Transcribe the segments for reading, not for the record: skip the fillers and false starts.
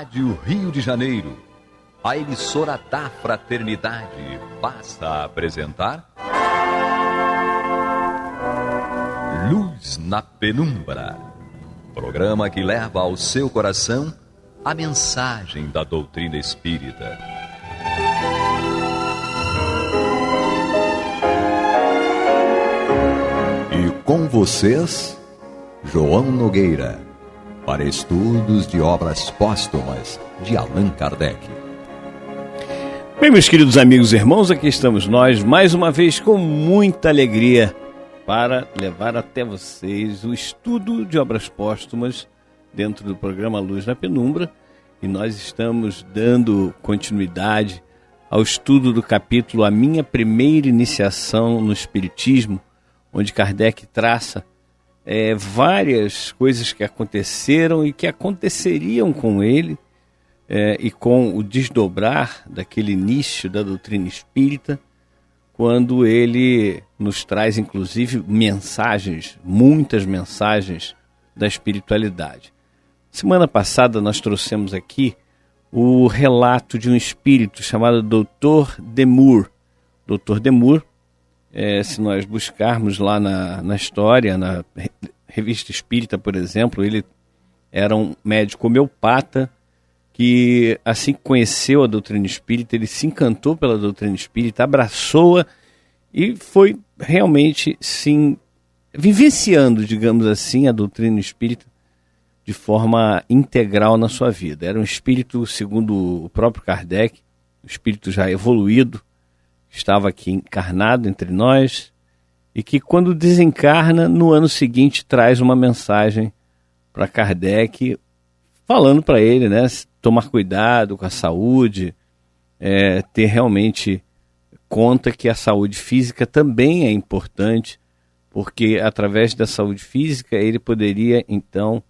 Rádio Rio de Janeiro, a emissora da Fraternidade, passa a apresentar Luz na Penumbra, programa que leva ao seu coração a mensagem da doutrina espírita. E com vocês, João Nogueira, para estudos de obras póstumas de Allan Kardec. Bem, meus queridos amigos e irmãos, aqui estamos nós, mais uma vez com muita alegria, para levar até vocês o estudo de obras póstumas dentro do programa Luz na Penumbra, e nós estamos dando continuidade ao estudo do capítulo A Minha Primeira Iniciação no Espiritismo, onde Kardec traça várias coisas que aconteceram e que aconteceriam com ele e com o desdobrar daquele início da doutrina espírita, quando ele nos traz, inclusive, mensagens, muitas mensagens da espiritualidade. Semana passada nós trouxemos aqui o relato de um espírito chamado Dr. Demure. Dr. Demure, se nós buscarmos lá na história, na Revista Espírita, por exemplo, ele era um médico homeopata que, assim que conheceu a doutrina espírita, ele se encantou pela doutrina espírita, abraçou-a e foi realmente, sim, vivenciando, digamos assim, a doutrina espírita de forma integral na sua vida. Era um espírito, segundo o próprio Kardec, um espírito já evoluído, estava aqui encarnado entre nós, e que quando desencarna, no ano seguinte, traz uma mensagem para Kardec, falando para ele, né, tomar cuidado com a saúde, ter realmente conta que a saúde física também é importante, porque através da saúde física ele poderia, então,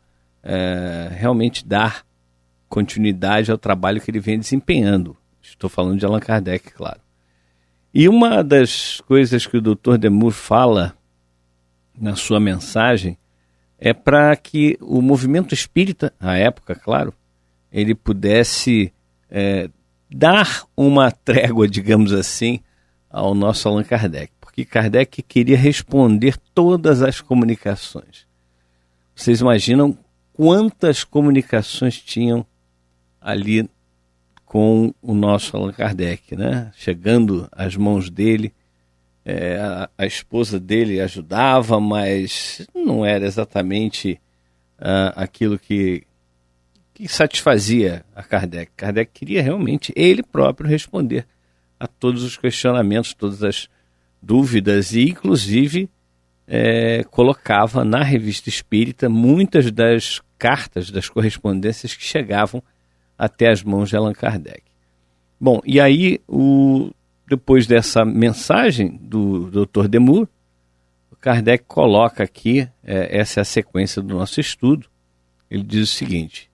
realmente dar continuidade ao trabalho que ele vem desempenhando. Estou falando de Allan Kardec, claro. E uma das coisas que o Dr. Demure fala na sua mensagem é para que o movimento espírita, à época, claro, ele pudesse dar uma trégua, digamos assim, ao nosso Allan Kardec. Porque Kardec queria responder todas as comunicações. Vocês imaginam quantas comunicações tinham ali com o nosso Allan Kardec, né? Chegando às mãos dele, a esposa dele ajudava, mas não era exatamente aquilo que satisfazia a Kardec. Kardec queria realmente ele próprio responder a todos os questionamentos, todas as dúvidas, e inclusive colocava na Revista Espírita muitas das cartas, das correspondências que chegavam até as mãos de Allan Kardec. Bom, e aí, depois dessa mensagem do Dr. Demure, o Kardec coloca aqui, essa é a sequência do nosso estudo. Ele diz o seguinte,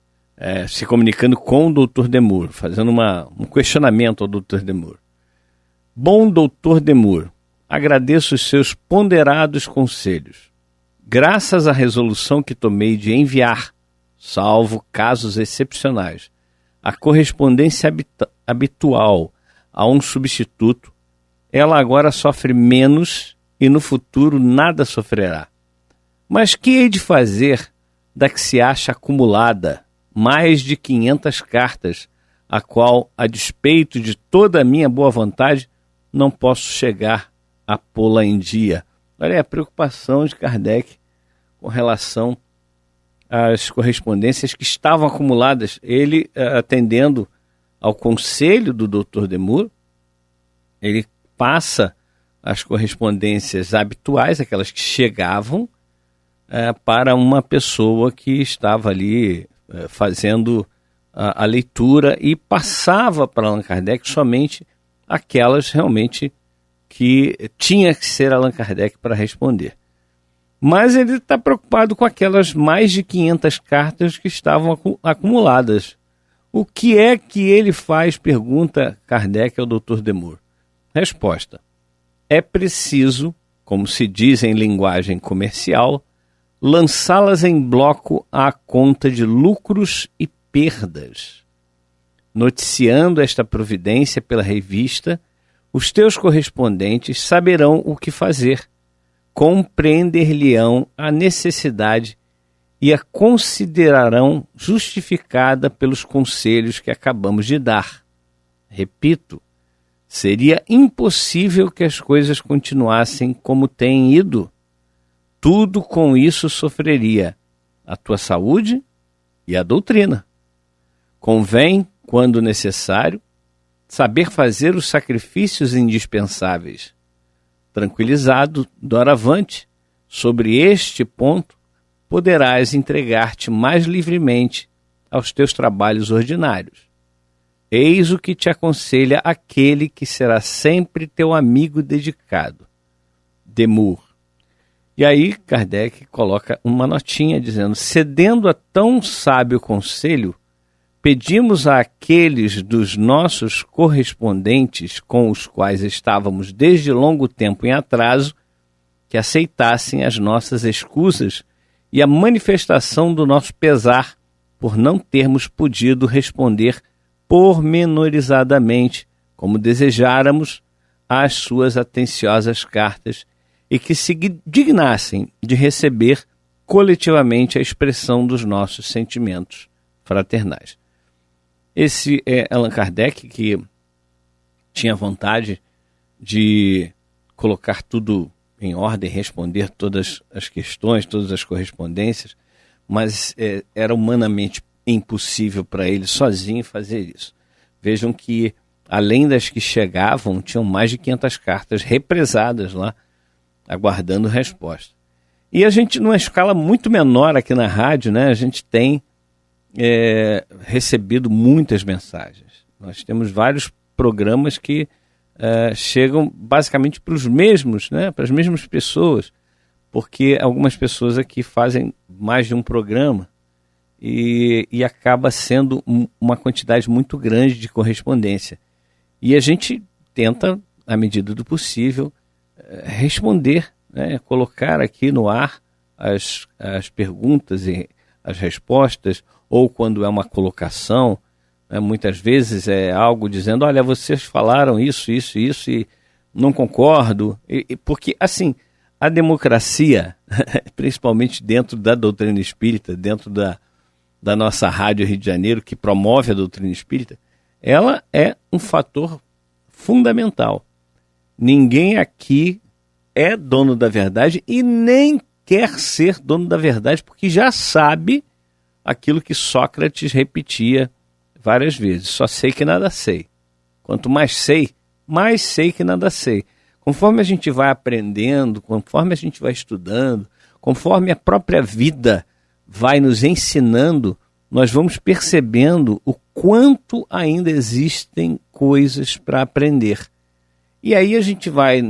se comunicando com o Dr. Demure, fazendo um questionamento ao Dr. Demure. Bom Dr. Demure, agradeço os seus ponderados conselhos. Graças à resolução que tomei de enviar, salvo casos excepcionais, a correspondência habitual a um substituto, ela agora sofre menos e no futuro nada sofrerá. Mas que hei de fazer da que se acha acumulada mais de 500 cartas, a qual, a despeito de toda a minha boa vontade, não posso chegar a pô-la em dia? Olha a preocupação de Kardec com relação as correspondências que estavam acumuladas, ele atendendo ao conselho do Dr. Demure, ele passa as correspondências habituais, aquelas que chegavam, para uma pessoa que estava ali fazendo a leitura, e passava para Allan Kardec somente aquelas realmente que tinha que ser Allan Kardec para responder. Mas ele está preocupado com aquelas mais de 500 cartas que estavam acumuladas. O que é que ele faz? Pergunta Kardec ao Dr. Demure. Resposta. É preciso, como se diz em linguagem comercial, lançá-las em bloco à conta de lucros e perdas. noticiando esta providência pela revista, os teus correspondentes saberão o que fazer, compreender-lhe-ão a necessidade e a considerarão justificada pelos conselhos que acabamos de dar. Repito, seria impossível que as coisas continuassem como têm ido. Tudo com isso sofreria a tua saúde e a doutrina. Convém, quando necessário, saber fazer os sacrifícios indispensáveis. Tranquilizado, doravante, sobre este ponto, poderás entregar-te mais livremente aos teus trabalhos ordinários. Eis o que te aconselha aquele que será sempre teu amigo dedicado. Demur. E aí Kardec coloca uma notinha dizendo: cedendo a tão sábio conselho, pedimos àqueles dos nossos correspondentes com os quais estávamos desde longo tempo em atraso, que aceitassem as nossas escusas e a manifestação do nosso pesar por não termos podido responder pormenorizadamente, como desejáramos, às suas atenciosas cartas, e que se dignassem de receber coletivamente a expressão dos nossos sentimentos fraternais. Esse é Allan Kardec, que tinha vontade de colocar tudo em ordem, responder todas as questões, todas as correspondências, mas era humanamente impossível para ele sozinho fazer isso. Vejam que, além das que chegavam, tinham mais de 500 cartas represadas lá, aguardando resposta. E a gente, numa escala muito menor aqui na rádio, né, a gente tem recebido muitas mensagens. Nós temos vários programas que chegam basicamente para os mesmos, né, para as mesmas pessoas, porque algumas pessoas aqui fazem mais de um programa e acaba sendo uma quantidade muito grande de correspondência. E a gente tenta, à medida do possível, responder, né, colocar aqui no ar as perguntas e as respostas, ou quando é uma colocação, né, muitas vezes é algo dizendo: olha, vocês falaram isso e não concordo, porque assim, a democracia, principalmente dentro da doutrina espírita, dentro da nossa rádio Rio de Janeiro, que promove a doutrina espírita, ela é um fator fundamental. Ninguém aqui é dono da verdade e nem quer ser dono da verdade, porque já sabe aquilo que Sócrates repetia várias vezes: só sei que nada sei. Quanto mais sei que nada sei. Conforme a gente vai aprendendo, conforme a gente vai estudando, conforme a própria vida vai nos ensinando, nós vamos percebendo o quanto ainda existem coisas para aprender. E aí a gente vai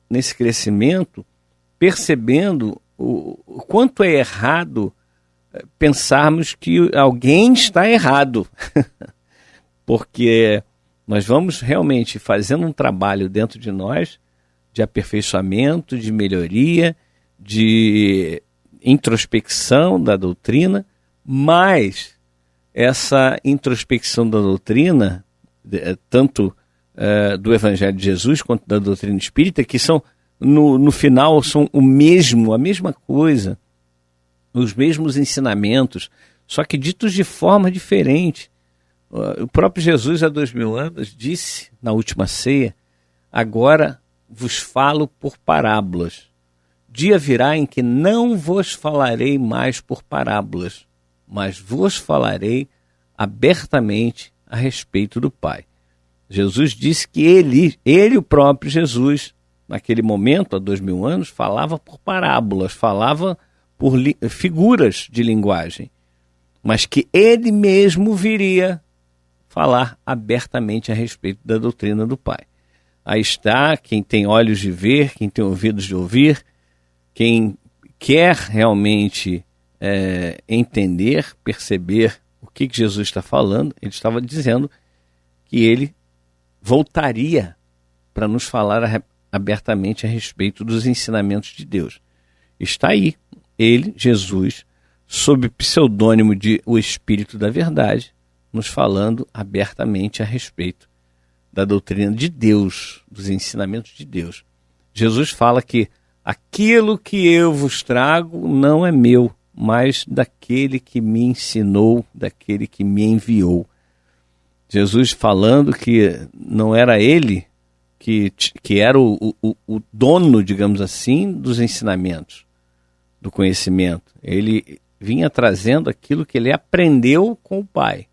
nesse crescimento percebendo o quanto é errado pensarmos que alguém está errado. Porque nós vamos realmente fazendo um trabalho dentro de nós de aperfeiçoamento, de melhoria, de introspecção da doutrina, mas essa introspecção da doutrina, tanto do Evangelho de Jesus quanto da doutrina espírita, que são, no final, são a mesma coisa, os mesmos ensinamentos, só que ditos de forma diferente. O próprio Jesus, há 2000 anos, disse na última ceia: agora vos falo por parábolas. Dia virá em que não vos falarei mais por parábolas, mas vos falarei abertamente a respeito do Pai. Jesus disse que ele, o próprio Jesus, naquele momento, há 2000 anos, falava por parábolas, falava por figuras de linguagem, mas que ele mesmo viria falar abertamente a respeito da doutrina do Pai. Aí está, quem tem olhos de ver, quem tem ouvidos de ouvir, quem quer realmente entender, perceber o que Jesus está falando. Ele estava dizendo que ele voltaria para nos falar abertamente a respeito dos ensinamentos de Deus. Está aí, ele, Jesus, sob pseudônimo de o Espírito da Verdade, nos falando abertamente a respeito da doutrina de Deus, dos ensinamentos de Deus. Jesus fala que aquilo que eu vos trago não é meu, mas daquele que me ensinou, daquele que me enviou. Jesus falando que não era ele que era o dono, digamos assim, dos ensinamentos, do conhecimento. Ele vinha trazendo aquilo que ele aprendeu com o Pai.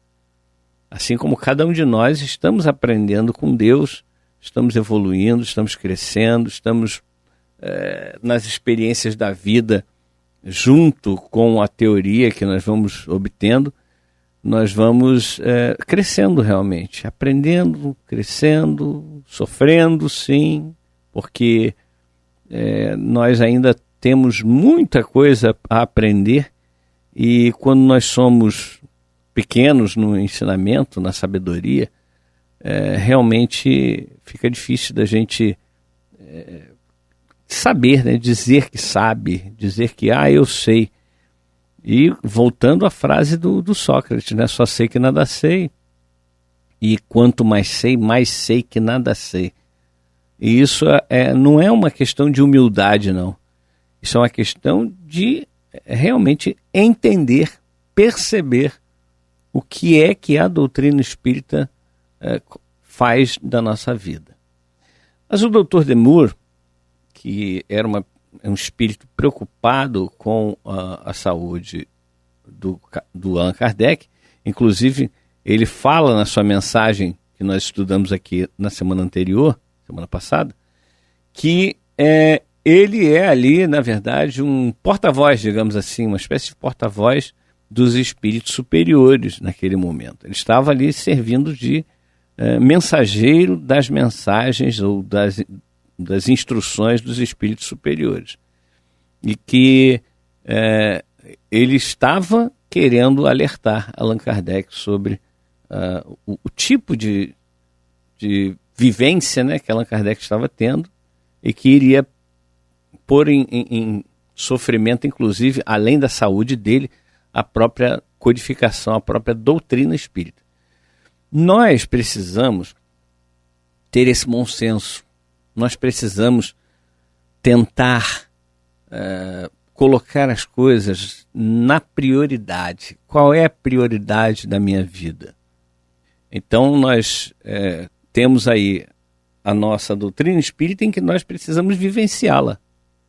Assim como cada um de nós estamos aprendendo com Deus, estamos evoluindo, estamos crescendo, estamos nas experiências da vida, junto com a teoria que nós vamos obtendo, nós vamos crescendo realmente, aprendendo, crescendo, sofrendo, sim, porque nós ainda temos muita coisa a aprender, e quando nós somos pequenos no ensinamento, na sabedoria, realmente fica difícil da gente saber, né? Dizer que sabe, dizer que eu sei. E voltando à frase do Sócrates, né? Só sei que nada sei, e quanto mais sei que nada sei. E isso não é uma questão de humildade, não. Isso é uma questão de realmente entender, perceber o que é que a doutrina espírita faz da nossa vida. Mas o Dr. Demure, que era um espírito preocupado com a saúde do Allan Kardec, inclusive ele fala na sua mensagem, que nós estudamos aqui na semana passada, que ele é ali, na verdade, um porta-voz, digamos assim, uma espécie de porta-voz dos espíritos superiores naquele momento. Ele estava ali servindo de mensageiro das mensagens ou das instruções dos espíritos superiores. E que ele estava querendo alertar Allan Kardec sobre o tipo de vivência, né, que Allan Kardec estava tendo, e que iria pôr em sofrimento, inclusive, além da saúde dele, a própria codificação, a própria doutrina espírita. Nós precisamos ter esse bom senso. Nós precisamos tentar colocar as coisas na prioridade. Qual é a prioridade da minha vida? Então nós temos aí a nossa doutrina espírita, em que nós precisamos vivenciá-la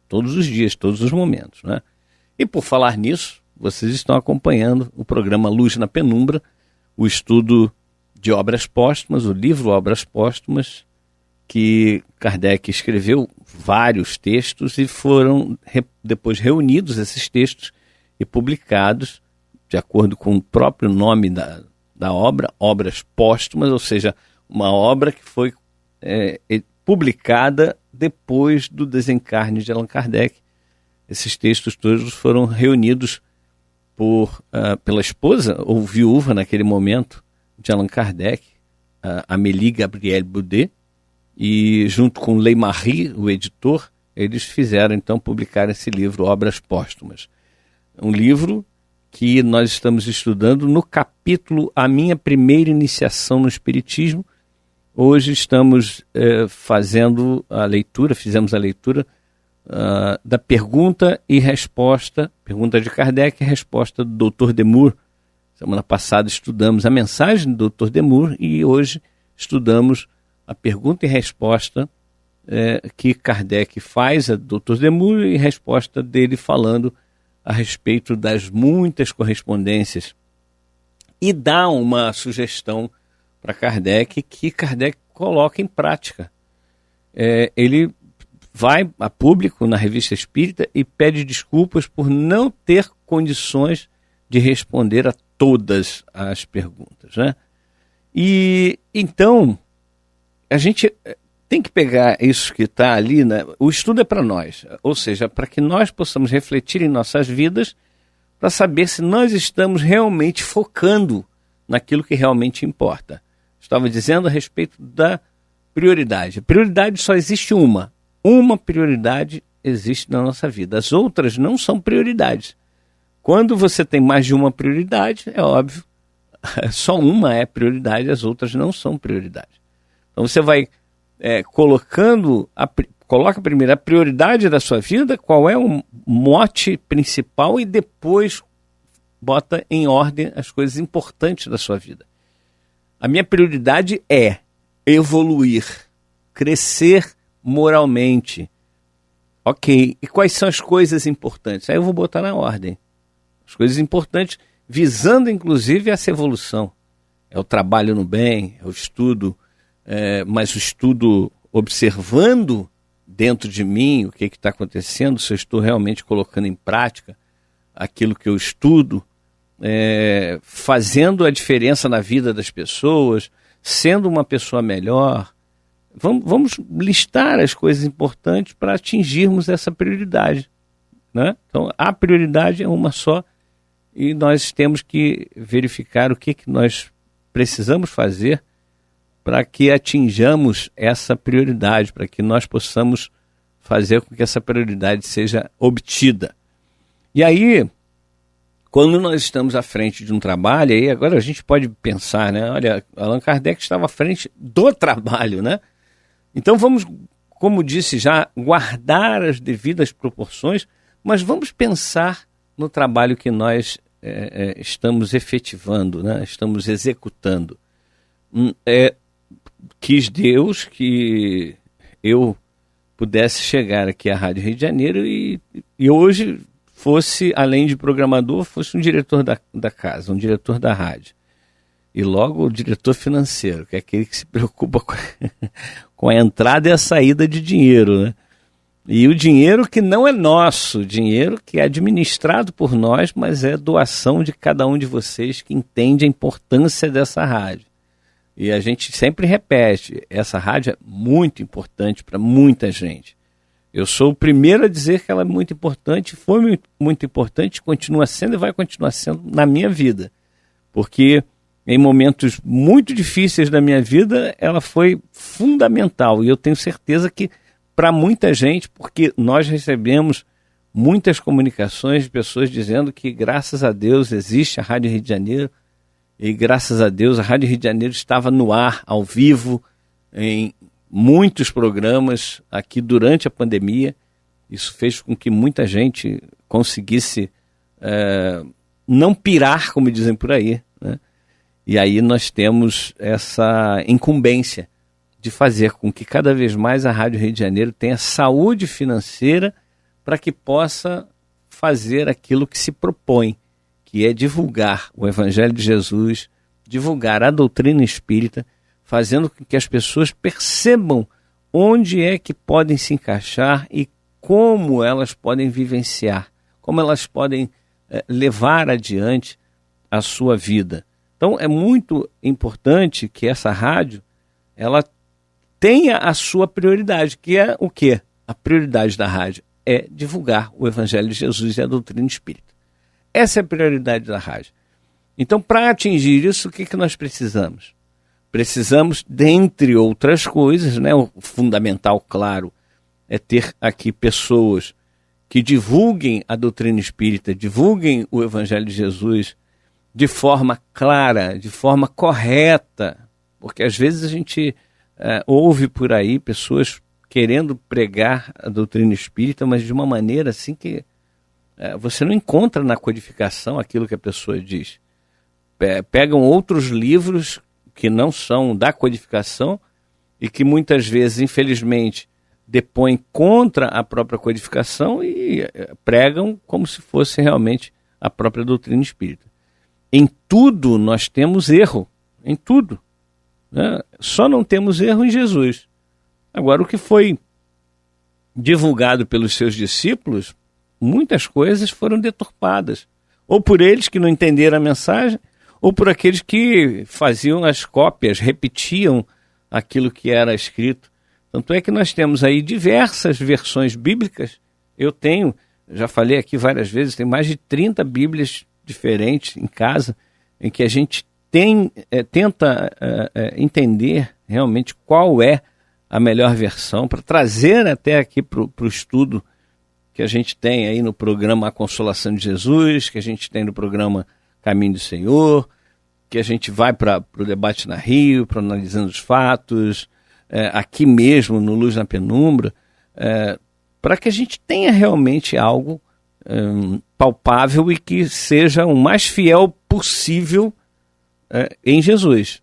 todos os dias, todos os momentos, né? E por falar nisso, vocês estão acompanhando o programa Luz na Penumbra, o estudo de obras póstumas, o livro Obras Póstumas, que Kardec escreveu vários textos, e foram depois reunidos esses textos e publicados, de acordo com o próprio nome da obra, Obras Póstumas, ou seja, uma obra que foi publicada depois do desencarne de Allan Kardec. Esses textos todos foram reunidos pela esposa, ou viúva naquele momento, de Allan Kardec, Amélie Gabrielle Boudet, e junto com Leymarie, o editor, eles fizeram então publicar esse livro, Obras Póstumas. Um livro que nós estamos estudando no capítulo A Minha Primeira Iniciação no Espiritismo. Hoje estamos fizemos a leitura da pergunta e resposta, pergunta de Kardec e resposta do Dr. Demure. Semana passada estudamos a mensagem do Dr. Demure, e hoje estudamos a pergunta e resposta que Kardec faz a Dr. Demure, e resposta dele falando a respeito das muitas correspondências. E dá uma sugestão para Kardec, que Kardec coloca em prática. Ele vai a público na Revista Espírita e pede desculpas por não ter condições de responder a todas as perguntas, né? E então a gente tem que pegar isso que está ali, né? O estudo é para nós, ou seja, para que nós possamos refletir em nossas vidas, para saber se nós estamos realmente focando naquilo que realmente importa. Estava dizendo a respeito da prioridade. A prioridade só existe uma. Uma prioridade existe na nossa vida. As outras não são prioridades. Quando você tem mais de uma prioridade, é óbvio, só uma é prioridade, as outras não são prioridade. Então você vai coloca primeiro a prioridade da sua vida, qual é o mote principal, e depois bota em ordem as coisas importantes da sua vida. A minha prioridade é evoluir, crescer moralmente. Ok, e quais são as coisas importantes? Aí eu vou botar na ordem. As coisas importantes, visando inclusive essa evolução. É o trabalho no bem, é o estudo, mas o estudo observando dentro de mim o que está acontecendo, se eu estou realmente colocando em prática aquilo que eu estudo, fazendo a diferença na vida das pessoas, sendo uma pessoa melhor. Vamos listar as coisas importantes para atingirmos essa prioridade, né? Então, a prioridade é uma só e nós temos que verificar o que nós precisamos fazer para que atinjamos essa prioridade, para que nós possamos fazer com que essa prioridade seja obtida. E aí, quando nós estamos à frente de um trabalho, aí agora a gente pode pensar, né? Olha, Allan Kardec estava à frente do trabalho, né? Então vamos, como disse já, guardar as devidas proporções, mas vamos pensar no trabalho que nós estamos efetivando, né? Estamos executando. Quis Deus que eu pudesse chegar aqui à Rádio Rio de Janeiro e hoje fosse, além de programador, fosse um diretor da casa, um diretor da rádio. E logo o diretor financeiro, que é aquele que se preocupa com a entrada e a saída de dinheiro, né? E o dinheiro que não é nosso, o dinheiro que é administrado por nós, mas é doação de cada um de vocês que entende a importância dessa rádio. E a gente sempre repete, essa rádio é muito importante para muita gente. Eu sou o primeiro a dizer que ela é muito importante, foi muito importante, continua sendo e vai continuar sendo na minha vida. Porque em momentos muito difíceis da minha vida, ela foi fundamental. E eu tenho certeza que para muita gente, porque nós recebemos muitas comunicações de pessoas dizendo que graças a Deus existe a Rádio Rio de Janeiro, e graças a Deus a Rádio Rio de Janeiro estava no ar, ao vivo, em muitos programas aqui durante a pandemia. Isso fez com que muita gente conseguisse não pirar, como dizem por aí, né? E aí nós temos essa incumbência de fazer com que cada vez mais a Rádio Rio de Janeiro tenha saúde financeira para que possa fazer aquilo que se propõe, que é divulgar o Evangelho de Jesus, divulgar a doutrina espírita, fazendo com que as pessoas percebam onde é que podem se encaixar e como elas podem vivenciar, como elas podem levar adiante a sua vida. Então é muito importante que essa rádio ela tenha a sua prioridade, que é o quê? A prioridade da rádio é divulgar o Evangelho de Jesus e a doutrina espírita. Essa é a prioridade da rádio. Então, para atingir isso, o que nós precisamos? Precisamos, dentre outras coisas, né, o fundamental, claro, é ter aqui pessoas que divulguem a doutrina espírita, divulguem o Evangelho de Jesus de forma clara, de forma correta, porque às vezes a gente ouve por aí pessoas querendo pregar a doutrina espírita, mas de uma maneira assim que você não encontra na codificação aquilo que a pessoa diz. Pegam outros livros que não são da codificação e que muitas vezes, infelizmente, depõem contra a própria codificação e pregam como se fosse realmente a própria doutrina espírita. Em tudo nós temos erro, em tudo, né? Só não temos erro em Jesus. Agora, o que foi divulgado pelos seus discípulos, muitas coisas foram deturpadas, ou por eles que não entenderam a mensagem, ou por aqueles que faziam as cópias, repetiam aquilo que era escrito. Tanto é que nós temos aí diversas versões bíblicas. Eu tenho, já falei aqui várias vezes, tem mais de 30 Bíblias diferentes em casa, em que a gente tenta entender realmente qual é a melhor versão, para trazer até aqui para o estudo que a gente tem aí no programa A Consolação de Jesus, que a gente tem no programa Caminho do Senhor, que a gente vai para o debate na Rio, para analisando os fatos, aqui mesmo no Luz na Penumbra, para que a gente tenha realmente algo palpável e que seja o mais fiel possível em Jesus.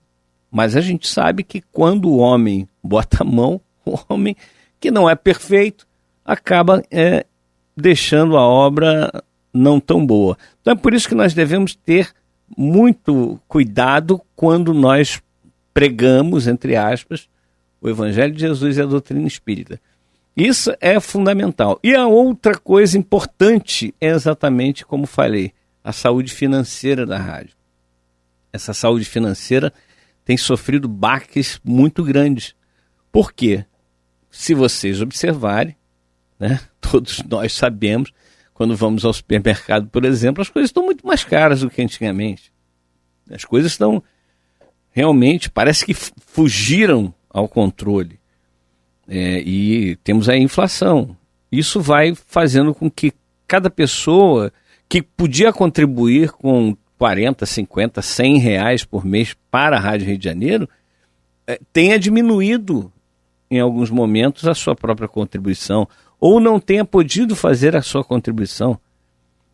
Mas a gente sabe que quando o homem bota a mão, o homem que não é perfeito acaba deixando a obra não tão boa. Então é por isso que nós devemos ter muito cuidado quando nós pregamos, entre aspas, o Evangelho de Jesus e a doutrina espírita. Isso é fundamental. E a outra coisa importante é exatamente como falei, a saúde financeira da rádio. Essa saúde financeira tem sofrido baques muito grandes. Por quê? Se vocês observarem, né, todos nós sabemos, quando vamos ao supermercado, por exemplo, as coisas estão muito mais caras do que antigamente. As coisas estão realmente, parece que fugiram ao controle. E temos a inflação. Isso vai fazendo com que cada pessoa que podia contribuir com 40, 50, 100 reais por mês para a Rádio Rio de Janeiro tenha diminuído em alguns momentos a sua própria contribuição ou não tenha podido fazer a sua contribuição.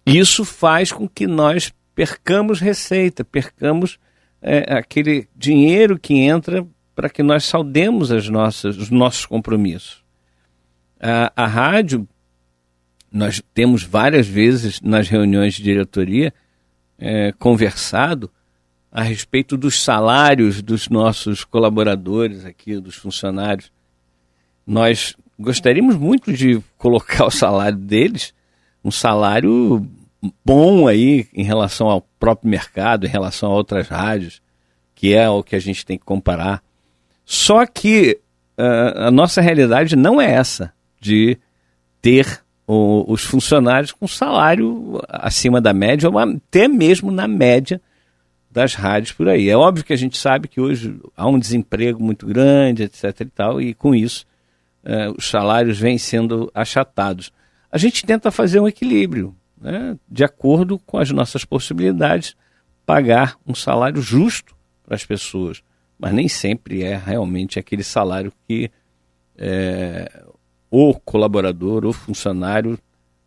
Isso faz com que nós percamos receita, percamos aquele dinheiro que entra para que nós saldemos os nossos compromissos. A rádio, nós temos várias vezes nas reuniões de diretoria conversado a respeito dos salários dos nossos colaboradores aqui, dos funcionários. Nós gostaríamos muito de colocar o salário deles, um salário bom aí em relação ao próprio mercado, em relação a outras rádios, que é o que a gente tem que comparar. Só que a nossa realidade não é essa, de ter os funcionários com salário acima da média, ou até mesmo na média das rádios por aí. É óbvio que a gente sabe que hoje há um desemprego muito grande, etc. e tal, e com isso os salários vêm sendo achatados. A gente tenta fazer um equilíbrio, né, de acordo com as nossas possibilidades, pagar um salário justo para as pessoas, mas nem sempre é realmente aquele salário que o colaborador, o funcionário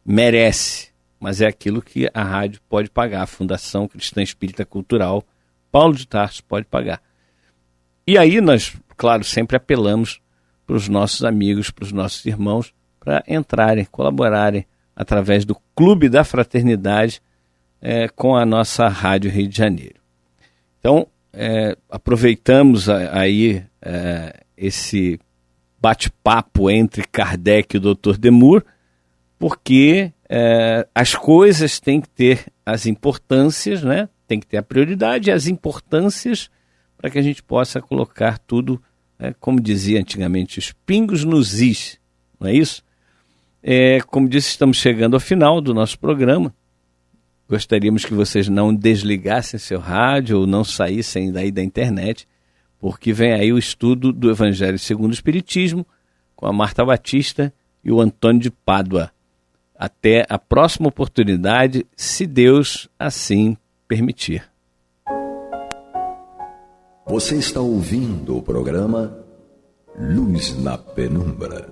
merece, mas é aquilo que a rádio pode pagar, a Fundação Cristã Espírita Cultural Paulo de Tarso pode pagar. E aí nós, claro, sempre apelamos para os nossos amigos, para os nossos irmãos, para entrarem, colaborarem através do Clube da Fraternidade com a nossa Rádio Rio de Janeiro. Então, aproveitamos aí esse bate-papo entre Kardec e o Dr. Demur, porque as coisas têm que ter as importâncias, né? Tem que ter a prioridade e as importâncias para que a gente possa colocar tudo, como dizia antigamente, os pingos nos is, não é isso? Como disse, estamos chegando ao final do nosso programa. Gostaríamos que vocês não desligassem seu rádio ou não saíssem daí da internet, porque vem aí o estudo do Evangelho segundo o Espiritismo com a Marta Batista e o Antônio de Pádua. Até a próxima oportunidade, se Deus assim permitir. Você está ouvindo o programa Luz na Penumbra.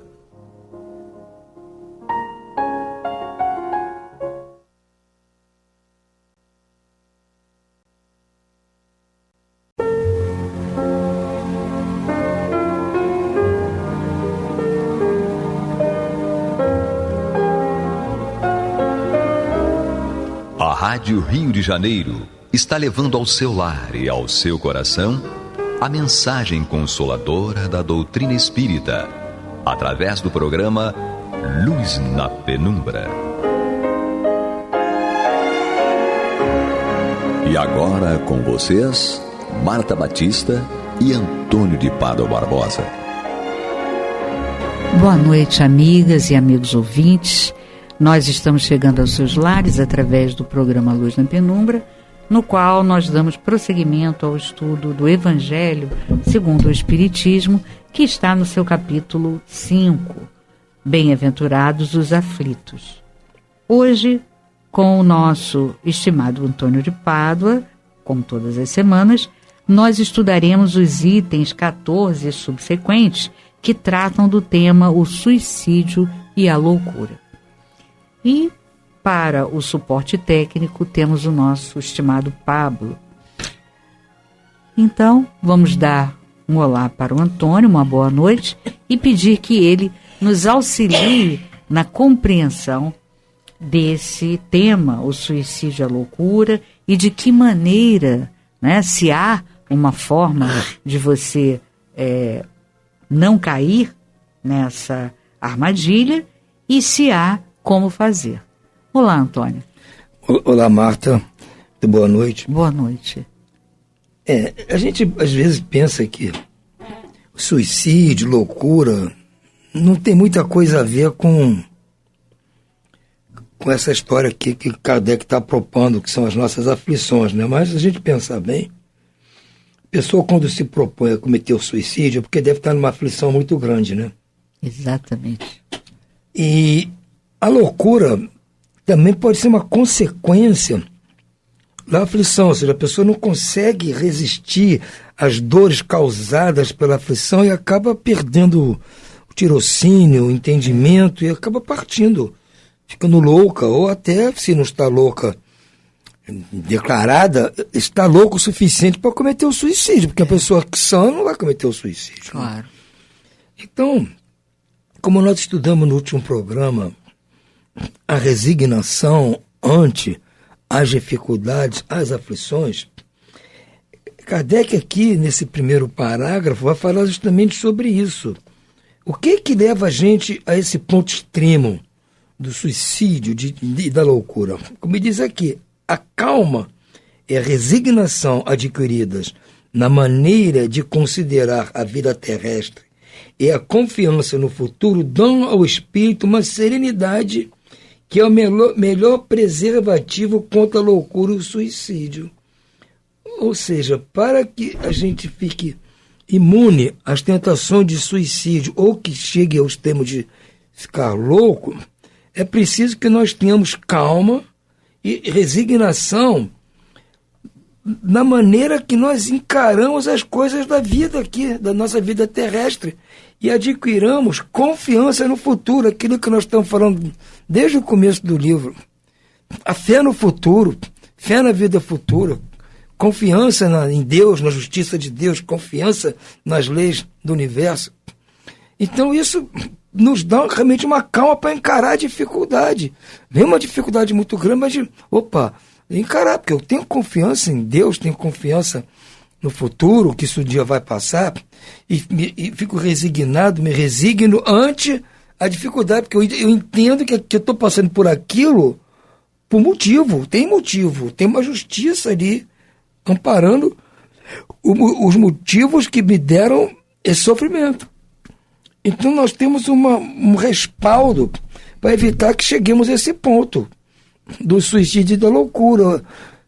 A Rádio Rio de Janeiro está levando ao seu lar e ao seu coração a mensagem consoladora da doutrina espírita, através do programa Luz na Penumbra. E agora com vocês, Marta Batista e Antônio de Pádua Barbosa. Boa noite, amigas e amigos ouvintes. Nós estamos chegando aos seus lares através do programa Luz na Penumbra, no qual nós damos prosseguimento ao estudo do Evangelho segundo o Espiritismo, que está no seu capítulo 5, Bem-aventurados os aflitos. Hoje, com o nosso estimado Antônio de Pádua, como todas as semanas, nós estudaremos os itens 14 subsequentes que tratam do tema o suicídio e a loucura. E, para o suporte técnico, temos o nosso estimado Pablo. Então, vamos dar um olá para o Antônio, uma boa noite, e pedir que ele nos auxilie na compreensão desse tema, o suicídio e a loucura, e de que maneira, né, se há uma forma de você não cair nessa armadilha e se há como fazer. Olá, Antônio. Olá, Marta. Muito boa noite. Boa noite. A gente às vezes pensa que suicídio, loucura, não tem muita coisa a ver com essa história aqui que Kardec está propondo, que são as nossas aflições, né? Mas se a gente pensar bem, a pessoa quando se propõe a cometer o suicídio é porque deve estar numa aflição muito grande, né? Exatamente. E a loucura também pode ser uma consequência da aflição, ou seja, a pessoa não consegue resistir às dores causadas pela aflição e acaba perdendo o tirocínio, o entendimento e acaba partindo, ficando louca, ou até, se não está louca declarada, está louco o suficiente para cometer o suicídio, porque a pessoa que sã não vai cometer o suicídio. Claro. Então, como nós estudamos no último programa, a resignação ante as dificuldades, as aflições, Kardec aqui, nesse primeiro parágrafo, vai falar justamente sobre isso. O que leva a gente a esse ponto extremo do suicídio e da loucura? Como diz aqui, a calma e a resignação adquiridas na maneira de considerar a vida terrestre e a confiança no futuro dão ao espírito uma serenidade que é o melhor preservativo contra a loucura e o suicídio. Ou seja, para que a gente fique imune às tentações de suicídio ou que chegue ao extremo de ficar louco, é preciso que nós tenhamos calma e resignação na maneira que nós encaramos as coisas da vida aqui, da nossa vida terrestre, e adquiramos confiança no futuro, aquilo que nós estamos falando desde o começo do livro. A fé no futuro, fé na vida futura, confiança em Deus, na justiça de Deus, confiança nas leis do universo. Então isso nos dá realmente uma calma para encarar a dificuldade. Vem uma dificuldade muito grande, mas encarar, porque eu tenho confiança em Deus, tenho confiança no futuro, que isso um dia vai passar, e fico resignado, me resigno ante a dificuldade, porque eu entendo que eu estou passando por aquilo por motivo, tem uma justiça ali, amparando os motivos que me deram esse sofrimento. Então nós temos um respaldo para evitar que cheguemos a esse ponto do suicídio e da loucura,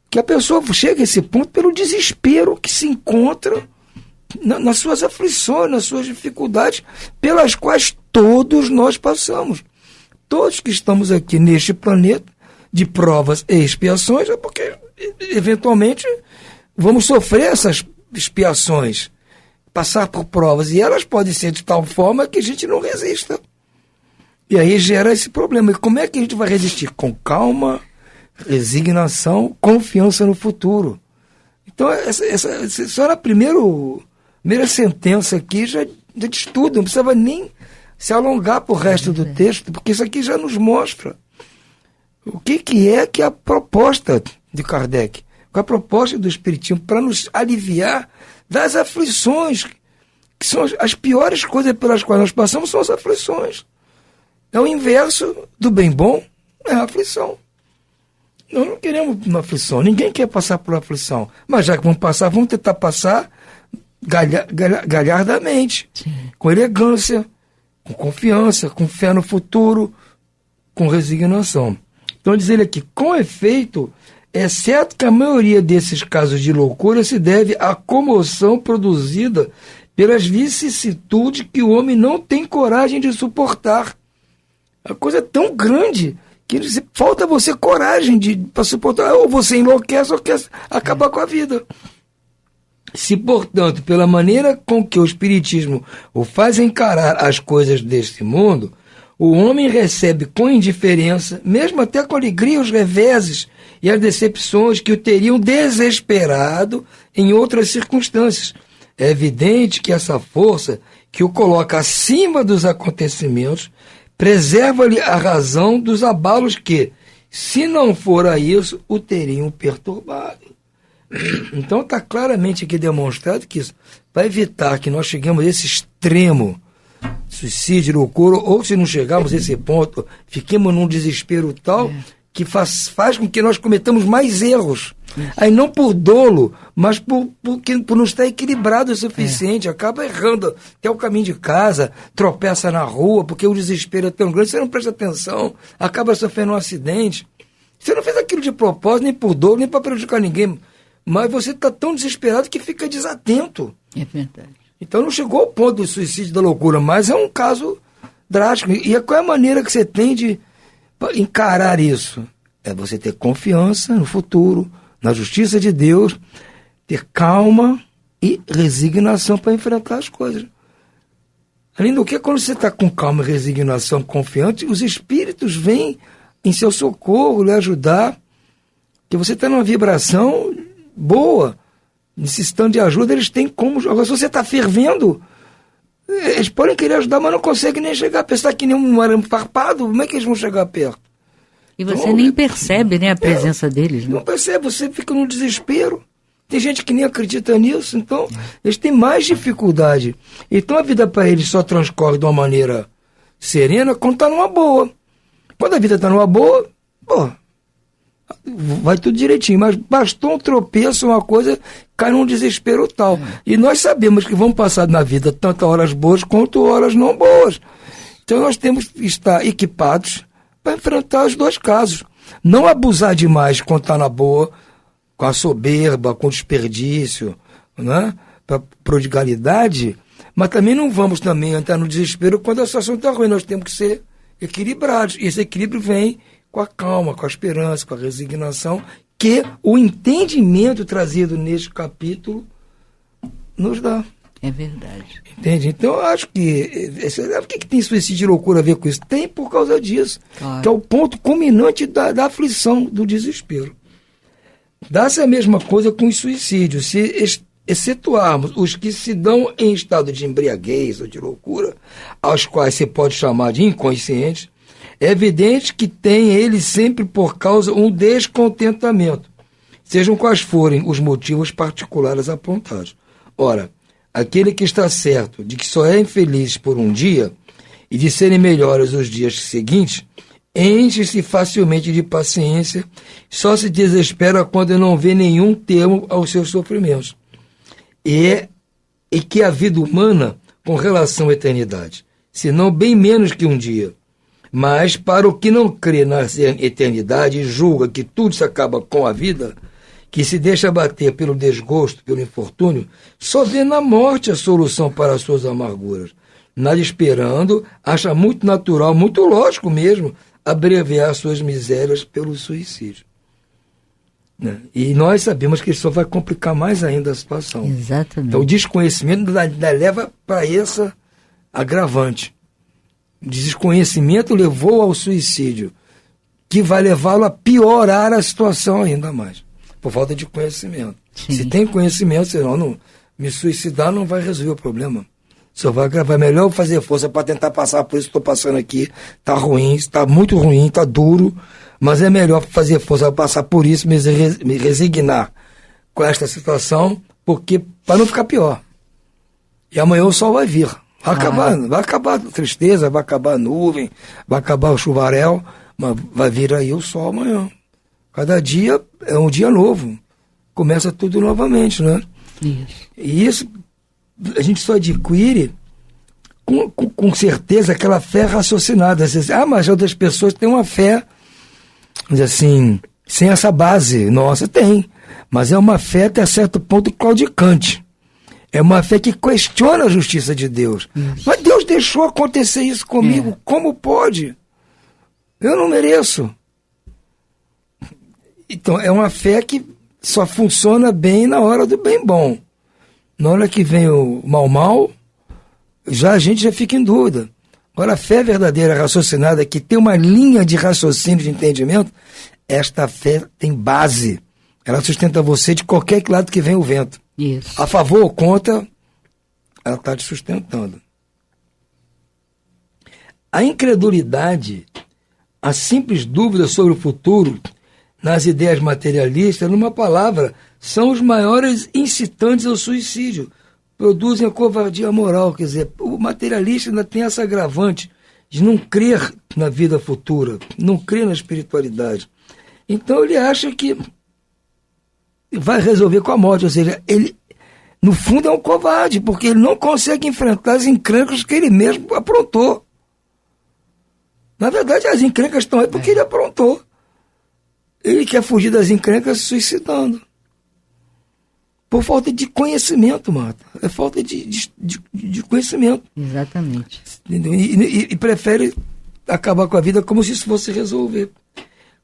que a pessoa chega a esse ponto pelo desespero que se encontra nas suas aflições, nas suas dificuldades, pelas quais todos nós passamos. Todos que estamos aqui neste planeta de provas e expiações é porque, eventualmente, vamos sofrer essas expiações, passar por provas, e elas podem ser de tal forma que a gente não resista. E aí gera esse problema. E como é que a gente vai resistir? Com calma, resignação, confiança no futuro. Então, só na primeira sentença aqui já de estudo, não precisava nem se alongar para o resto do texto, porque isso aqui já nos mostra o que é a proposta de Kardec, qual é a proposta do Espiritismo para nos aliviar das aflições, que são as piores coisas pelas quais nós passamos, são as aflições. É o inverso do bem bom, é a aflição. Nós não queremos uma aflição, ninguém quer passar por aflição, mas já que vamos passar, vamos tentar passar galhardamente, sim, com elegância, com confiança, com fé no futuro, com resignação. Então diz ele aqui, com efeito, é certo que a maioria desses casos de loucura se deve à comoção produzida pelas vicissitudes que o homem não tem coragem de suportar. A coisa é tão grande falta você coragem para suportar, ou você enlouquece ou quer acabar com a vida. Se, portanto, pela maneira com que o Espiritismo o faz encarar as coisas deste mundo, o homem recebe com indiferença, mesmo até com alegria, os reveses e as decepções que o teriam desesperado em outras circunstâncias. É evidente que essa força que o coloca acima dos acontecimentos preserva-lhe a razão dos abalos que, se não fora isso, o teriam perturbado. Então está claramente aqui demonstrado que isso vai evitar que nós cheguemos a esse extremo, suicídio, loucura, ou se não chegarmos a esse ponto, fiquemos num desespero tal que faz com que nós cometamos mais erros. Aí não por dolo, mas por não estar equilibrado o suficiente. Acaba errando até o caminho de casa, tropeça na rua, porque o desespero é tão grande, você não presta atenção, acaba sofrendo um acidente. Você não fez aquilo de propósito, nem por dolo, nem para prejudicar ninguém. Mas você está tão desesperado que fica desatento. É verdade. Então não chegou ao ponto do suicídio, da loucura, mas é um caso drástico. E qual é a maneira que você tem de encarar isso? É você ter confiança no futuro, na justiça de Deus, ter calma e resignação para enfrentar as coisas. Além do que, quando você está com calma e resignação, confiante, os espíritos vêm em seu socorro, lhe ajudar, que você está numa vibração boa, necessitando de ajuda, eles têm como. Agora, se você está fervendo, eles podem querer ajudar, mas não conseguem nem chegar. Pensar que nem um arame farpado, como é que eles vão chegar perto? E você nem percebe, né, a presença deles. Né? Não percebe, você fica no desespero. Tem gente que nem acredita nisso, então eles têm mais dificuldade. Então a vida para eles só transcorre de uma maneira serena quando está numa boa. Quando a vida está numa boa, vai tudo direitinho, mas bastou um tropeço, uma coisa, cai num desespero tal. E nós sabemos que vão passar na vida tanto horas boas quanto horas não boas. Então nós temos que estar equipados para enfrentar os dois casos. Não abusar demais quando está na boa, com a soberba, com o desperdício, né? Para prodigalidade, mas também não vamos também entrar no desespero quando a situação está ruim. Nós temos que ser equilibrados. E esse equilíbrio vem com a calma, com a esperança, com a resignação, que o entendimento trazido neste capítulo nos dá. É verdade. Entende? Então, eu acho que... Por que tem suicídio e loucura a ver com isso? Tem por causa disso. Claro. Que é o ponto culminante da aflição, do desespero. Dá-se a mesma coisa com os suicídios. Se excetuarmos os que se dão em estado de embriaguez ou de loucura, aos quais se pode chamar de inconscientes, é evidente que tem eles sempre por causa um descontentamento, sejam quais forem os motivos particulares apontados. Ora, aquele que está certo de que só é infeliz por um dia e de serem melhores os dias seguintes, enche-se facilmente de paciência, só se desespera quando não vê nenhum termo aos seus sofrimentos. E que a vida humana, com relação à eternidade, senão bem menos que um dia. Mas para o que não crê na eternidade e julga que tudo se acaba com a vida, que se deixa abater pelo desgosto, pelo infortúnio, só vê na morte a solução para as suas amarguras. Nada esperando, acha muito natural, muito lógico mesmo, abreviar suas misérias pelo suicídio. Né? E nós sabemos que isso só vai complicar mais ainda a situação. Exatamente. Então o desconhecimento leva para essa agravante. O desconhecimento levou ao suicídio, que vai levá-lo a piorar a situação ainda mais, por falta de conhecimento. Sim. Se tem conhecimento, senão não, me suicidar não vai resolver o problema. Só vai agravar. Melhor fazer força para tentar passar por isso que estou passando aqui. Está ruim, está muito ruim, está duro, mas é melhor fazer força para passar por isso, me resignar com esta situação, porque para não ficar pior. E amanhã o sol vai vir. Vai acabar a tristeza, vai acabar a nuvem, vai acabar o chuvarel, mas vai vir aí o sol amanhã. Cada dia é um dia novo. Começa tudo novamente, né? Isso. E isso a gente só adquire com certeza aquela fé raciocinada. Mas outras pessoas têm uma fé, assim, sem essa base. Nossa, tem. Mas é uma fé até certo ponto claudicante. É uma fé que questiona a justiça de Deus. Isso. Mas Deus deixou acontecer isso comigo. Como pode? Eu não mereço. Então, é uma fé que só funciona bem na hora do bem bom. Na hora que vem o mal, a gente já fica em dúvida. Agora, a fé verdadeira, raciocinada, que tem uma linha de raciocínio, de entendimento, esta fé tem base. Ela sustenta você de qualquer lado que vem o vento. Isso. A favor ou contra, ela está te sustentando. A incredulidade, a simples dúvida sobre o futuro, nas ideias materialistas, numa palavra, são os maiores incitantes ao suicídio. Produzem a covardia moral. Quer dizer, o materialista ainda tem essa agravante de não crer na vida futura, não crer na espiritualidade. Então ele acha que vai resolver com a morte. Ou seja, ele, no fundo, é um covarde, porque ele não consegue enfrentar as encrencas que ele mesmo aprontou. Na verdade, as encrencas estão aí porque ele aprontou. Ele quer fugir das encrencas se suicidando. Por falta de conhecimento, Marta. É falta de conhecimento. Exatamente. E prefere acabar com a vida como se isso fosse resolver.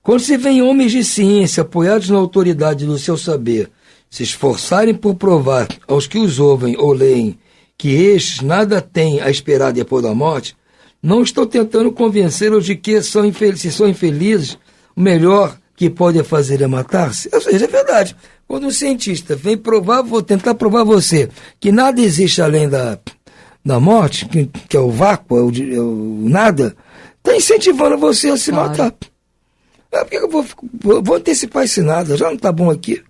Quando se vê homens de ciência apoiados na autoridade do seu saber, se esforçarem por provar aos que os ouvem ou leem que estes nada têm a esperar depois da morte, não estou tentando convencê-los de que se são infelizes, o melhor que pode fazer é matar-se. Isso é verdade. Quando um cientista vem vou tentar provar a você que nada existe além da morte, que é o vácuo, é o nada, está incentivando você a se matar. Por que eu vou antecipar esse nada? Já não está bom aqui?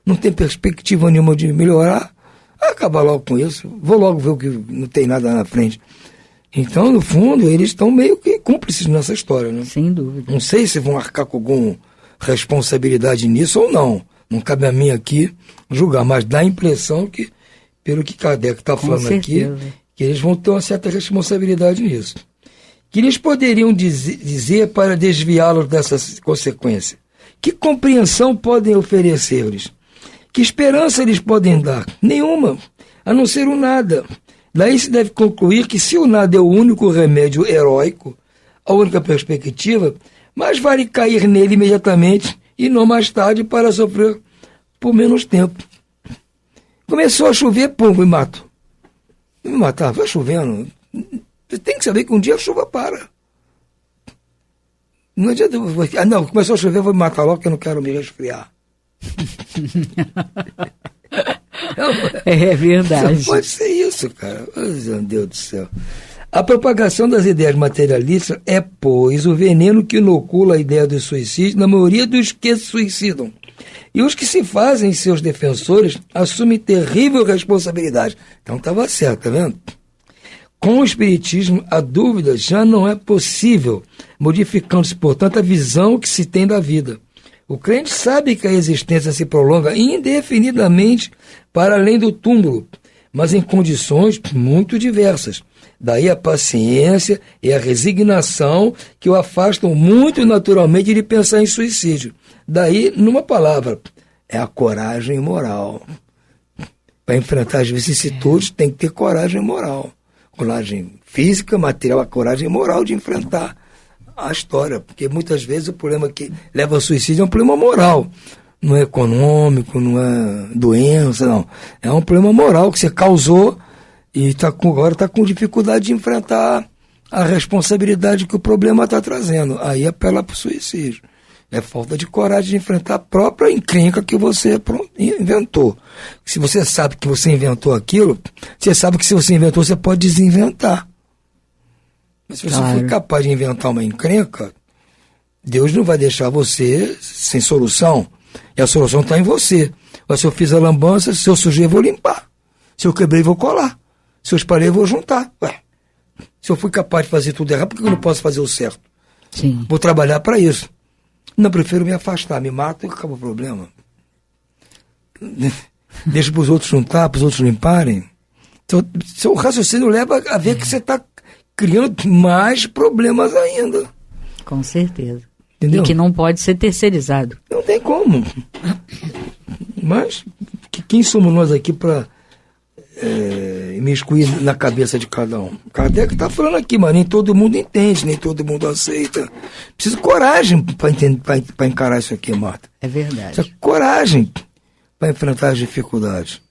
Não tem perspectiva nenhuma de melhorar? Acabar logo com isso. Vou logo ver o que não tem nada na frente. Então, no fundo, eles estão meio que cúmplices nessa história, né? Sem dúvida. Não sei se vão arcar com alguma responsabilidade nisso ou não. Não cabe a mim aqui julgar, mas dá a impressão que, pelo que Kardec está falando aqui, que eles vão ter uma certa responsabilidade nisso. Que eles poderiam dizer para desviá-los dessa consequência? Que compreensão podem oferecer-lhes? Que esperança eles podem dar? Nenhuma, a não ser o nada. Daí se deve concluir que se o nada é o único remédio heróico, a única perspectiva, mais vale cair nele imediatamente e não mais tarde para sofrer por menos tempo. Começou a chover, pum, me mato. Me matar, vai chovendo. Você tem que saber que um dia a chuva para. Não adianta. Não, começou a chover, vou me matar logo que eu não quero me resfriar. É verdade. Só pode ser isso, cara. Meu Deus do céu. A propagação das ideias materialistas é, pois, o veneno que inocula a ideia do suicídio na maioria dos que se suicidam. E os que se fazem seus defensores assumem terrível responsabilidade. Então estava certo, tá vendo? Com o Espiritismo, a dúvida já não é possível, modificando-se, portanto, a visão que se tem da vida. O crente sabe que a existência se prolonga indefinidamente para além do túmulo, mas em condições muito diversas. Daí a paciência e a resignação que o afastam muito naturalmente de pensar em suicídio. Daí, numa palavra, é a coragem moral. Para enfrentar as vicissitudes tem que ter coragem moral. Coragem física, material, a coragem moral de enfrentar a história. Porque muitas vezes o problema que leva ao suicídio é um problema moral. Não é econômico, não é doença, não. É um problema moral que você causou e agora está com dificuldade de enfrentar a responsabilidade que o problema está trazendo. Aí apela para o suicídio. É falta de coragem de enfrentar a própria encrenca que você inventou. Se você sabe que você inventou aquilo, você sabe que se você inventou, você pode desinventar. Mas se você for capaz de inventar uma encrenca, Deus não vai deixar você sem solução. E a solução está em você. Mas se eu fiz a lambança, se eu sujei, eu vou limpar. Se eu quebrei, eu vou colar. Se eu espalhei, eu vou juntar. Ué, se eu fui capaz de fazer tudo errado, por que eu não posso fazer o certo? Sim. Vou trabalhar para isso. Não, prefiro me afastar, me mato e acaba o problema. Deixa para os outros juntar, para os outros limparem. Então, seu raciocínio leva a ver que você está criando mais problemas ainda. Com certeza. Entendeu? E que não pode ser terceirizado. Não tem como. Mas quem somos nós aqui para me excluir na cabeça de cada um. Kardec está falando aqui, mas nem todo mundo entende, nem todo mundo aceita. Precisa de coragem para encarar isso aqui, Marta. É verdade. Precisa de coragem para enfrentar as dificuldades.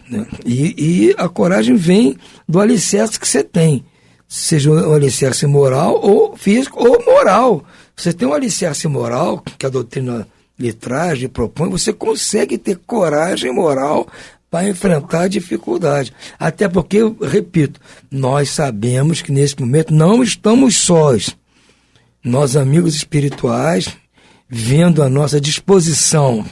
Né? E a coragem vem do alicerce que você tem. Seja um alicerce moral ou físico ou moral. Você tem um alicerce moral, que a doutrina lhe traz, lhe propõe, você consegue ter coragem moral para enfrentar a dificuldade. Até porque, eu repito, nós sabemos que nesse momento não estamos sós. Nós, amigos espirituais, vendo a nossa disposição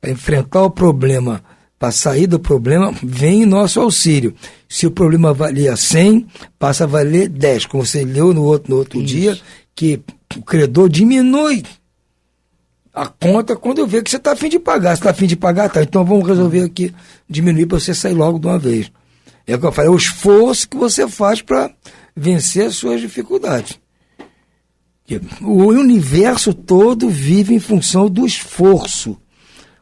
para enfrentar o problema, para sair do problema, vem em nosso auxílio. Se o problema valia 100, passa a valer 10. Como você leu no outro dia, que o credor diminui a conta quando eu ver que você está a fim de pagar. Você está a fim de pagar? Tá, então vamos resolver aqui, diminuir para você sair logo de uma vez. É o que eu falei, é o esforço que você faz para vencer as suas dificuldades. O universo todo vive em função do esforço.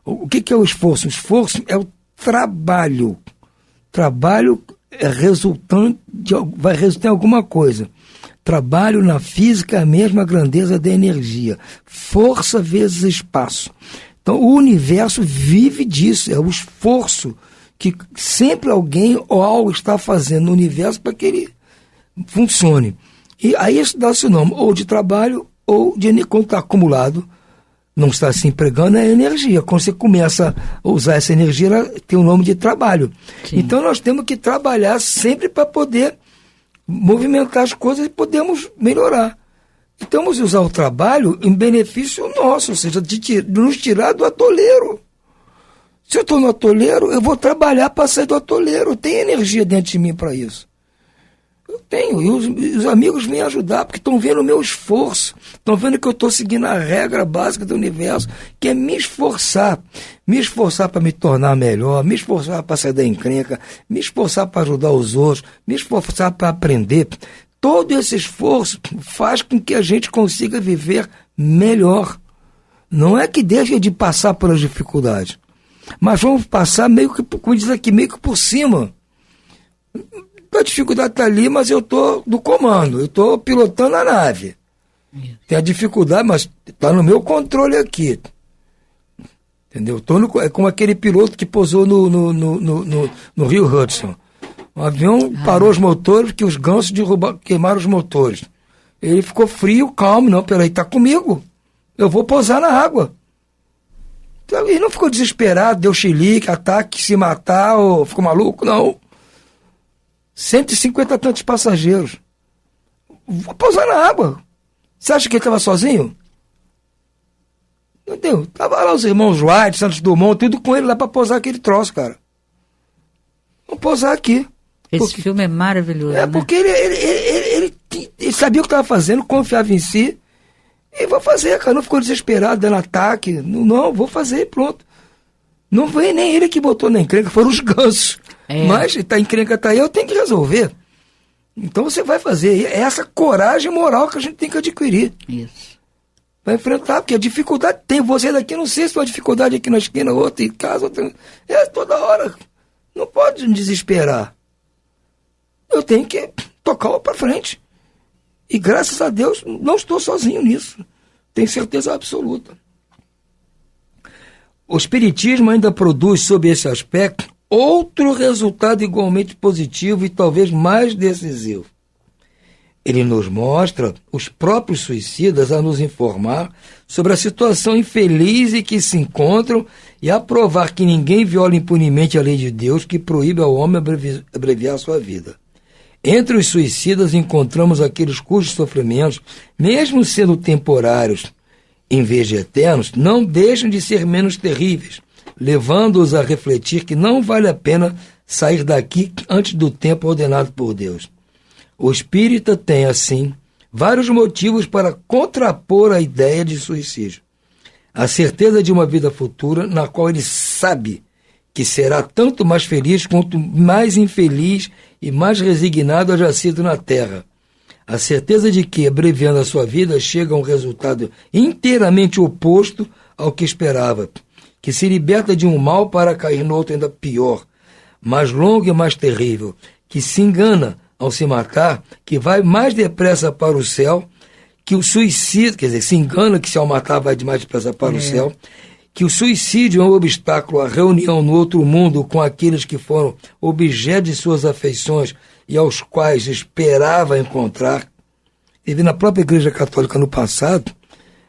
O que é o esforço? O esforço é o trabalho. Trabalho é vai resultar em alguma coisa. Trabalho na física é a mesma grandeza da energia. Força vezes espaço. Então, o universo vive disso. É o esforço que sempre alguém ou algo está fazendo no universo para que ele funcione. E aí isso dá-se o nome ou de trabalho ou de energia. Quando está acumulado, não está se empregando, é energia. Quando você começa a usar essa energia, ela tem o nome de trabalho. Sim. Então, nós temos que trabalhar sempre para poder movimentar as coisas e podemos melhorar. Então, vamos usar o trabalho em benefício nosso, ou seja, de nos tirar do atoleiro. Se eu estou no atoleiro, eu vou trabalhar para sair do atoleiro. Eu tenho energia dentro de mim para isso. Eu tenho. E os amigos vêm ajudar, porque estão vendo o meu esforço. Estão vendo que eu estou seguindo a regra básica do universo, que é me esforçar. Me esforçar para me tornar melhor, me esforçar para sair da encrenca, me esforçar para ajudar os outros, me esforçar para aprender. Todo esse esforço faz com que a gente consiga viver melhor. Não é que deixe de passar pelas dificuldades, mas vamos passar meio que, como diz aqui, meio que por cima. A dificuldade está ali, mas eu estou no comando, eu estou pilotando a nave. Tem a dificuldade, mas está no meu controle aqui. Entendeu? É como aquele piloto que pousou no Rio Hudson. O avião parou os motores, porque os gansos queimaram os motores. Ele ficou frio, calmo, não, peraí, está comigo. Eu vou pousar na água. Então, ele não ficou desesperado, deu chilique, ataque, se matar, ou ficou maluco, não. 150 tantos passageiros. Vou pousar na água. Você acha que ele estava sozinho? Entendeu? Tava lá os irmãos Wright, Santos Dumont, tudo com ele lá para pousar aquele troço, cara. Vamos pousar aqui. Esse filme é maravilhoso. É, né? Porque ele sabia o que estava fazendo, confiava em si. E vou fazer, cara. Não ficou desesperado, dando ataque. Não, vou fazer, pronto. Não foi nem ele que botou na encrenca, foram os gansos. É. Mas a encrenca tá aí, eu tenho que resolver. Então você vai fazer. É essa coragem moral que a gente tem que adquirir. Isso. Vai enfrentar, porque a dificuldade tem. Você daqui, não sei se uma dificuldade aqui na esquina, outra em casa, outra. É toda hora. Não pode desesperar. Eu tenho que tocar para frente. E graças a Deus, não estou sozinho nisso. Tenho certeza absoluta. O Espiritismo ainda produz, sob esse aspecto, outro resultado igualmente positivo e talvez mais decisivo. Ele nos mostra os próprios suicidas a nos informar sobre a situação infeliz em que se encontram e a provar que ninguém viola impunemente a lei de Deus que proíbe ao homem abreviar sua vida. Entre os suicidas encontramos aqueles cujos sofrimentos, mesmo sendo temporários, em vez de eternos, não deixam de ser menos terríveis, levando-os a refletir que não vale a pena sair daqui antes do tempo ordenado por Deus. O espírita tem, assim, vários motivos para contrapor a ideia de suicídio. A certeza de uma vida futura na qual ele sabe que será tanto mais feliz quanto mais infeliz e mais resignado haja sido na terra. A certeza de que, abreviando a sua vida, chega a um resultado inteiramente oposto ao que esperava, que se liberta de um mal para cair no outro ainda pior, mais longo e mais terrível, que se engana ao se matar, que vai mais depressa para o céu, que o suicídio, quer dizer, se engana que se ao matar vai mais depressa para o céu, que o suicídio é um obstáculo à reunião no outro mundo com aqueles que foram objeto de suas afeições e aos quais esperava encontrar. E na própria Igreja Católica no passado,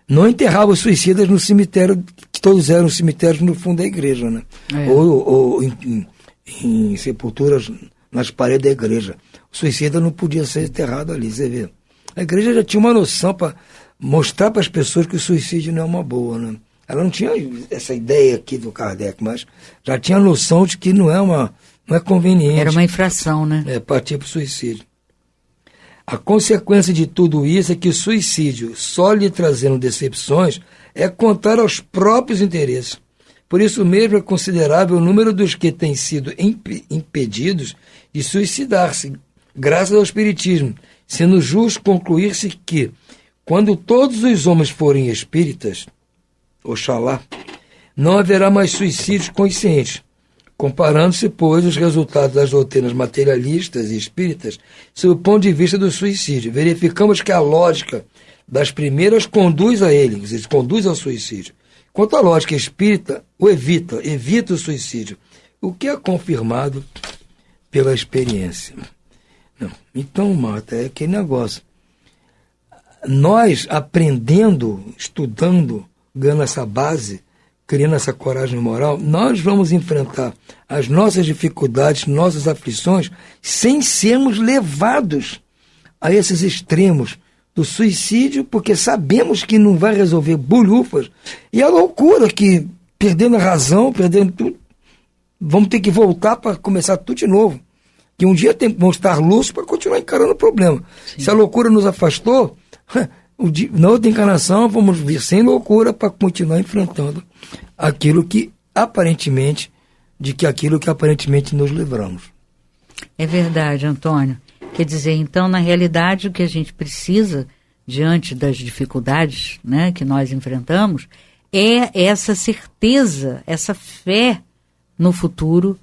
não enterrava os suicidas no cemitério, que todos eram cemitérios no fundo da igreja, né? Ou em sepulturas nas paredes da igreja. O suicida não podia ser enterrado ali, você vê. A igreja já tinha uma noção para mostrar para as pessoas que o suicídio não é uma boa, né? Ela não tinha essa ideia aqui do Kardec, mas já tinha a noção de que não é conveniente. Era uma infração, né? Partir para o suicídio. A consequência de tudo isso é que o suicídio, só lhe trazendo decepções, é contar aos próprios interesses. Por isso mesmo é considerável o número dos que têm sido impedidos de suicidar-se, graças ao Espiritismo, sendo justo concluir-se que, quando todos os homens forem espíritas, oxalá, não haverá mais suicídios conscientes. Comparando-se, pois, os resultados das doutrinas materialistas e espíritas sob o ponto de vista do suicídio, verificamos que a lógica das primeiras conduz a ele, quer dizer, conduz ao suicídio. Quanto à lógica espírita, o evita o suicídio, o que é confirmado pela experiência. Não. Então, Marta, é aquele negócio. Nós aprendendo, estudando, ganhando essa base, criando essa coragem moral, nós vamos enfrentar as nossas dificuldades, nossas aflições, sem sermos levados a esses extremos do suicídio, porque sabemos que não vai resolver bolhufas, e a loucura que, perdendo a razão, perdendo tudo, vamos ter que voltar para começar tudo de novo. Que um dia vamos estar lúcidos para continuar encarando o problema. Sim. Se a loucura nos afastou, na outra encarnação vamos vir sem loucura para continuar enfrentando aquilo que aparentemente nos livramos. É verdade, Antônio. Quer dizer, então, na realidade, o que a gente precisa, diante das dificuldades, né, que nós enfrentamos, é essa certeza, essa fé no futuro,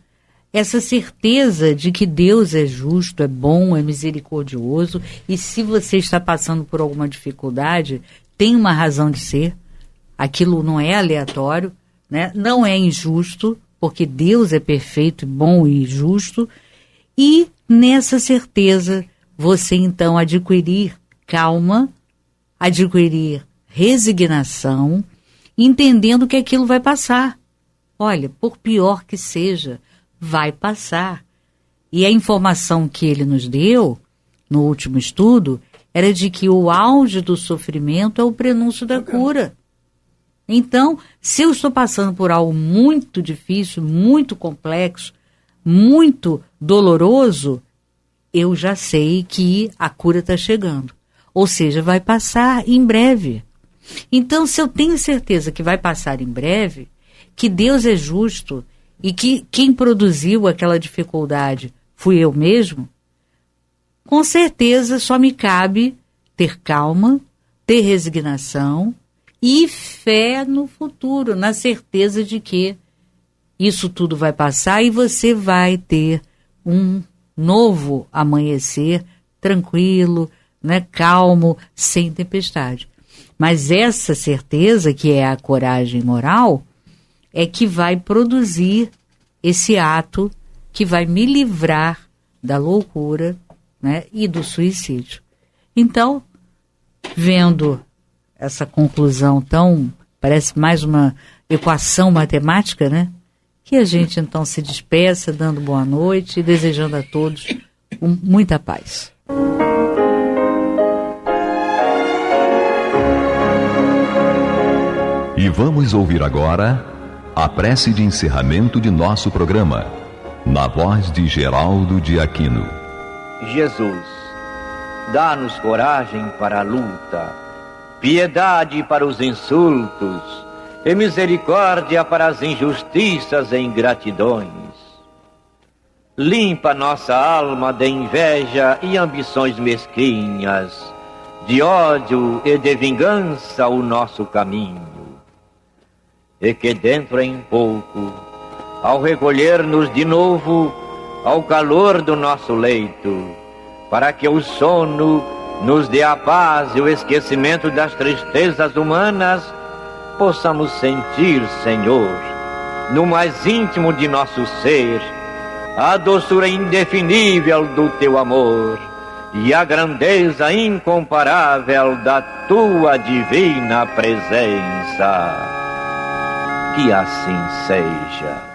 essa certeza de que Deus é justo, é bom, é misericordioso, e se você está passando por alguma dificuldade, tem uma razão de ser, aquilo não é aleatório, né? Não é injusto, porque Deus é perfeito, bom e justo, e nessa certeza você então adquirir calma, adquirir resignação, entendendo que aquilo vai passar. Olha, por pior que seja, vai passar. E a informação que ele nos deu, no último estudo, era de que o auge do sofrimento é o prenúncio da cura. Então, se eu estou passando por algo muito difícil, muito complexo, muito doloroso, eu já sei que a cura está chegando. Ou seja, vai passar em breve. Então, se eu tenho certeza que vai passar em breve, que Deus é justo e que quem produziu aquela dificuldade fui eu mesmo, com certeza só me cabe ter calma, ter resignação e fé no futuro, na certeza de que isso tudo vai passar e você vai ter um novo amanhecer tranquilo, né, calmo, sem tempestade. Mas essa certeza, que é a coragem moral, é que vai produzir esse ato que vai me livrar da loucura, né, e do suicídio. Então, vendo essa conclusão parece mais uma equação matemática, né? Que a gente então se despeça, dando boa noite e desejando a todos muita paz. E vamos ouvir agora a prece de encerramento de nosso programa, na voz de Geraldo de Aquino. Jesus, dá-nos coragem para a luta, piedade para os insultos e misericórdia para as injustiças e ingratidões. Limpa nossa alma de inveja e ambições mesquinhas, de ódio e de vingança o nosso caminho. E que dentro em pouco, ao recolher-nos de novo, ao calor do nosso leito, para que o sono nos dê a paz e o esquecimento das tristezas humanas, possamos sentir, Senhor, no mais íntimo de nosso ser, a doçura indefinível do Teu amor e a grandeza incomparável da Tua divina presença. Que assim seja.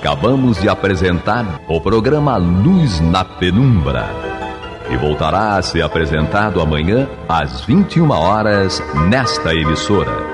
Acabamos de apresentar o programa Luz na Penumbra, e voltará a ser apresentado amanhã às 21 horas nesta emissora.